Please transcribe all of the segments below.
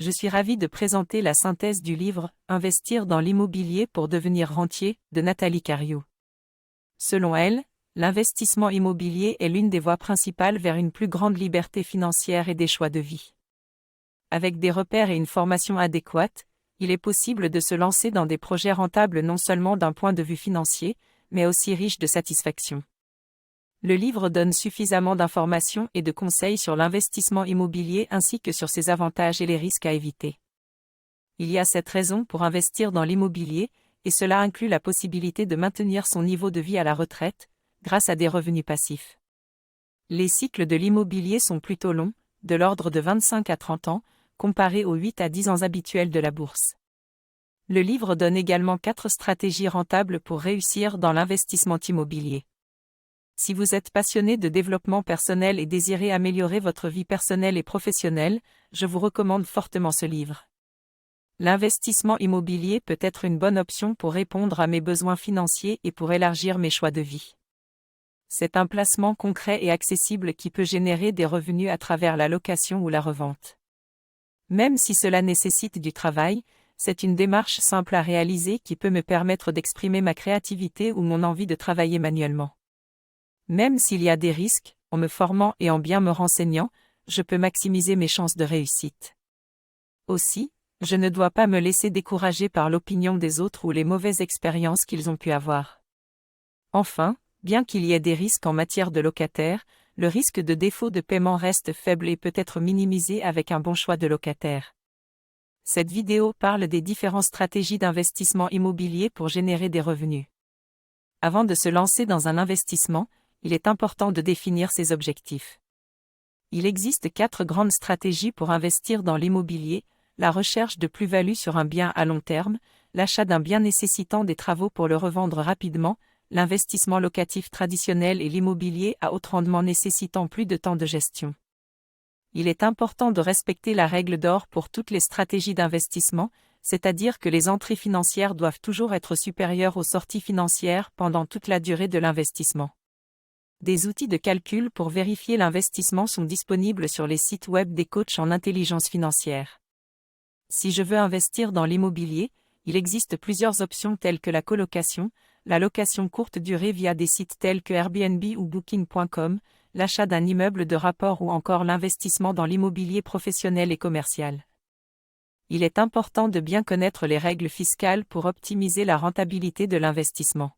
Je suis ravie de présenter la synthèse du livre « Investir dans l'immobilier pour devenir rentier » de Nathalie Cariou. Selon elle, l'investissement immobilier est l'une des voies principales vers une plus grande liberté financière et des choix de vie. Avec des repères et une formation adéquate, il est possible de se lancer dans des projets rentables non seulement d'un point de vue financier, mais aussi riches de satisfaction. Le livre donne suffisamment d'informations et de conseils sur l'investissement immobilier ainsi que sur ses avantages et les risques à éviter. Il y a 7 raisons pour investir dans l'immobilier, et cela inclut la possibilité de maintenir son niveau de vie à la retraite, grâce à des revenus passifs. Les cycles de l'immobilier sont plutôt longs, de l'ordre de 25 à 30 ans, comparés aux 8 à 10 ans habituels de la bourse. Le livre donne également 4 stratégies rentables pour réussir dans l'investissement immobilier. Si vous êtes passionné de développement personnel et désirez améliorer votre vie personnelle et professionnelle, je vous recommande fortement ce livre. L'investissement immobilier peut être une bonne option pour répondre à mes besoins financiers et pour élargir mes choix de vie. C'est un placement concret et accessible qui peut générer des revenus à travers la location ou la revente. Même si cela nécessite du travail, c'est une démarche simple à réaliser qui peut me permettre d'exprimer ma créativité ou mon envie de travailler manuellement. Même s'il y a des risques, en me formant et en bien me renseignant, je peux maximiser mes chances de réussite. Aussi, je ne dois pas me laisser décourager par l'opinion des autres ou les mauvaises expériences qu'ils ont pu avoir. Enfin, bien qu'il y ait des risques en matière de locataire, le risque de défaut de paiement reste faible et peut être minimisé avec un bon choix de locataire. Cette vidéo parle des différentes stratégies d'investissement immobilier pour générer des revenus. Avant de se lancer dans un investissement, il est important de définir ses objectifs. Il existe 4 grandes stratégies pour investir dans l'immobilier: la recherche de plus-value sur un bien à long terme, l'achat d'un bien nécessitant des travaux pour le revendre rapidement, l'investissement locatif traditionnel et l'immobilier à haut rendement nécessitant plus de temps de gestion. Il est important de respecter la règle d'or pour toutes les stratégies d'investissement, c'est-à-dire que les entrées financières doivent toujours être supérieures aux sorties financières pendant toute la durée de l'investissement. Des outils de calcul pour vérifier l'investissement sont disponibles sur les sites web des coachs en intelligence financière. Si je veux investir dans l'immobilier, il existe plusieurs options telles que la colocation, la location courte durée via des sites tels que Airbnb ou Booking.com, l'achat d'un immeuble de rapport ou encore l'investissement dans l'immobilier professionnel et commercial. Il est important de bien connaître les règles fiscales pour optimiser la rentabilité de l'investissement.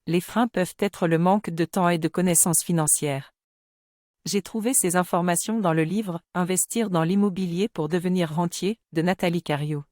Les freins peuvent être le manque de temps et de connaissances financières. J'ai trouvé ces informations dans le livre « Investir dans l'immobilier pour devenir rentier » de Nathalie Cariou.